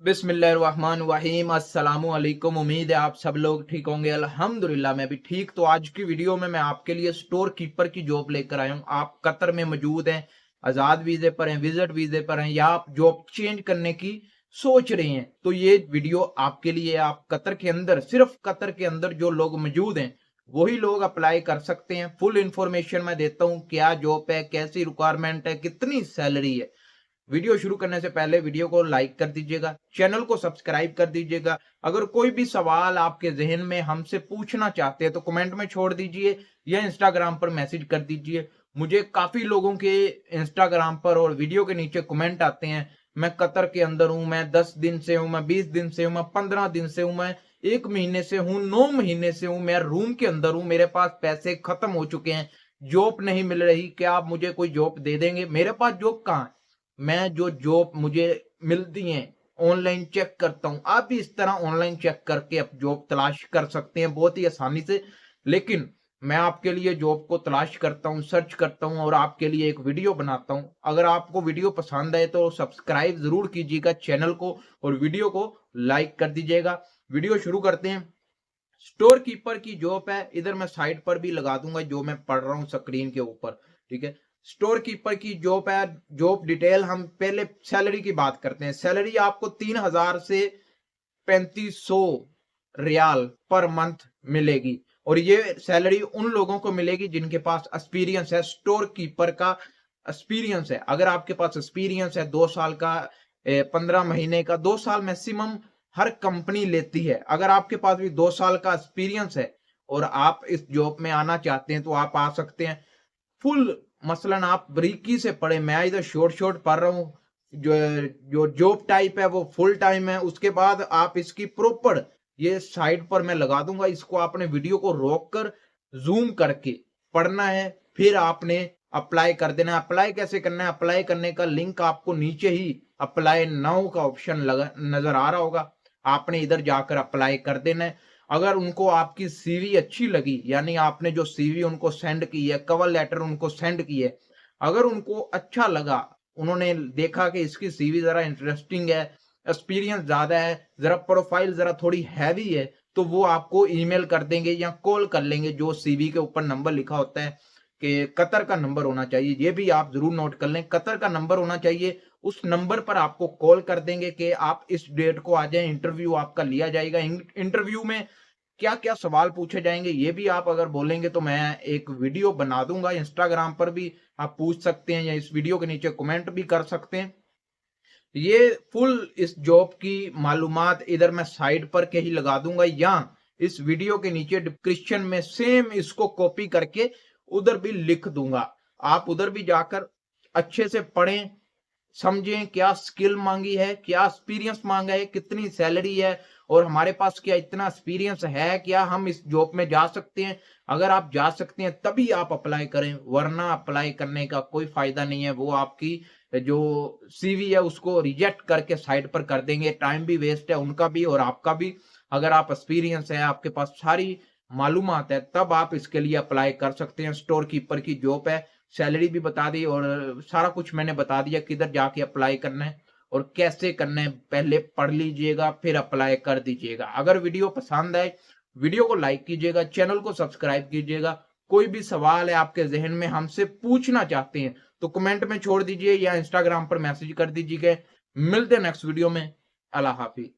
बिस्मिल्लाहिर्रहमानिर्रहीम अस्सलामु अलैकुम। उम्मीद है आप सब लोग ठीक होंगे। अल्हम्दुलिल्लाह मैं भी ठीक। तो आज की वीडियो में मैं आपके लिए स्टोर कीपर की जॉब लेकर आया हूँ। आप कतर में मौजूद हैं, आज़ाद वीज़े पर हैं, विजिट वीज़े पर हैं, या आप जॉब चेंज करने की सोच रहे हैं, तो ये वीडियो आपके लिए है। आप कतर के अंदर, सिर्फ कतर के अंदर जो लोग मौजूद हैं वही लोग अप्लाई कर सकते हैं। फुल इंफॉर्मेशन मैं देता हूँ, क्या जॉब है, कैसी रिक्वायरमेंट है, कितनी सैलरी है। वीडियो शुरू करने से पहले वीडियो को लाइक कर दीजिएगा, चैनल को सब्सक्राइब कर दीजिएगा। अगर कोई भी सवाल आपके जहन में हमसे पूछना चाहते हैं तो कमेंट में छोड़ दीजिए या इंस्टाग्राम पर मैसेज कर दीजिए। मुझे काफी लोगों के इंस्टाग्राम पर और वीडियो के नीचे कमेंट आते हैं, मैं कतर के अंदर हूं, मैं 10 दिन से हूं, मैं 20 दिन से हूं, मैं 15 दिन से हूं, मैं 1 महीने से हूं, 9 महीने से हूं, मैं रूम के अंदर हूं, मेरे पास पैसे खत्म हो चुके हैं, जॉब नहीं मिल रही, क्या आप मुझे कोई जॉब दे देंगे? मेरे पास जॉब कहाँ है? मैं जो जॉब मुझे मिलती हैं ऑनलाइन चेक करता हूं। आप भी इस तरह ऑनलाइन चेक करके अब जॉब तलाश कर सकते हैं बहुत ही आसानी से। लेकिन मैं आपके लिए जॉब को तलाश करता हूं, सर्च करता हूं और आपके लिए एक वीडियो बनाता हूं। अगर आपको वीडियो पसंद आए तो सब्सक्राइब जरूर कीजिएगा चैनल को और वीडियो को लाइक कर दीजिएगा। वीडियो शुरू करते हैं। स्टोर कीपर की जॉब है, इधर मैं साइड पर भी लगा दूंगा जो मैं पढ़ रहा हूँ स्क्रीन के ऊपर। ठीक है, स्टोर कीपर की जॉब है। जॉब डिटेल हम पहले सैलरी की बात करते हैं। सैलरी आपको 3,000 से 3,500 रियाल पर मंथ मिलेगी और ये सैलरी उन लोगों को मिलेगी जिनके पास एक्सपीरियंस है, स्टोर कीपर का एक्सपीरियंस है। अगर आपके पास एक्सपीरियंस है 2 साल का, 15 महीने का, 2 साल मैक्सिमम हर कंपनी लेती है। अगर आपके पास भी 2 साल का एक्सपीरियंस है और आप इस जॉब में आना चाहते हैं तो आप आ सकते हैं। फुल, मसलन आप बारीकी से पढ़े, मैं इधर शॉर्ट शॉर्ट पढ़ रहा हूँ। जो जो जॉब टाइप है वो फुल टाइम है। उसके बाद आप इसकी प्रॉपर, ये साइड पर मैं लगा दूंगा, इसको आपने वीडियो को रोक कर जूम करके पढ़ना है, फिर आपने अप्लाई कर देना है। अप्लाई कैसे करना है? अप्लाई करने का लिंक आपको नीचे ही अप्लाई नाउ का ऑप्शन लगा नजर आ रहा होगा, आपने इधर जाकर अप्लाई कर देना है। अगर उनको आपकी सीवी अच्छी लगी, यानी आपने जो सीवी उनको सेंड की है, कवर लेटर उनको सेंड की है, अगर उनको अच्छा लगा, उन्होंने देखा कि इसकी सीवी जरा इंटरेस्टिंग है, एक्सपीरियंस ज्यादा है, जरा प्रोफाइल जरा थोड़ी हैवी है, तो वो आपको ईमेल कर देंगे या कॉल कर लेंगे। जो सीवी के ऊपर नंबर लिखा होता है कि कतर का नंबर होना चाहिए, ये भी आप जरूर नोट कर लें, कतर का नंबर होना चाहिए। उस नंबर पर आपको कॉल कर देंगे कि आप इस डेट को आ जाएं, इंटरव्यू आपका लिया जाएगा। इंटरव्यू में क्या क्या सवाल पूछे जाएंगे ये भी आप अगर बोलेंगे तो मैं एक वीडियो बना दूंगा। इंस्टाग्राम पर भी आप पूछ सकते हैं या इस वीडियो के नीचे कमेंट भी कर सकते हैं। ये फुल इस जॉब की मालूमात इधर मैं साइड पर के ही लगा दूंगा, या इस वीडियो के नीचे डिस्क्रिप्शन में सेम इसको कॉपी करके उधर भी लिख दूंगा। आप उधर भी जाकर अच्छे से पढ़ें, समझें क्या स्किल मांगी है, क्या एक्सपीरियंस मांगा है, कितनी सैलरी है और हमारे पास क्या इतना एक्सपीरियंस है, क्या हम इस जॉब में जा सकते हैं। अगर आप जा सकते हैं तभी आप अप्लाई करें, वरना अप्लाई करने का कोई फायदा नहीं है। वो आपकी जो सीवी है उसको रिजेक्ट करके साइड पर कर देंगे, टाइम भी वेस्ट है उनका भी और आपका भी। अगर आप एक्सपीरियंस है, आपके पास सारी मालूमात है, तब आप इसके लिए अप्लाई कर सकते हैं। स्टोर कीपर की जॉब है, सैलरी भी बता दी और सारा कुछ मैंने बता दिया किधर जाके अप्लाई करना है और कैसे करना है। पहले पढ़ लीजिएगा फिर अप्लाई कर दीजिएगा। अगर वीडियो पसंद आए, वीडियो को लाइक कीजिएगा, चैनल को सब्सक्राइब कीजिएगा। कोई भी सवाल है आपके जहन में हमसे पूछना चाहते हैं तो कमेंट में छोड़ दीजिए या इंस्टाग्राम पर मैसेज कर दीजिएगा। मिलते हैं नेक्स्ट वीडियो में। अल्लाह हाफिज।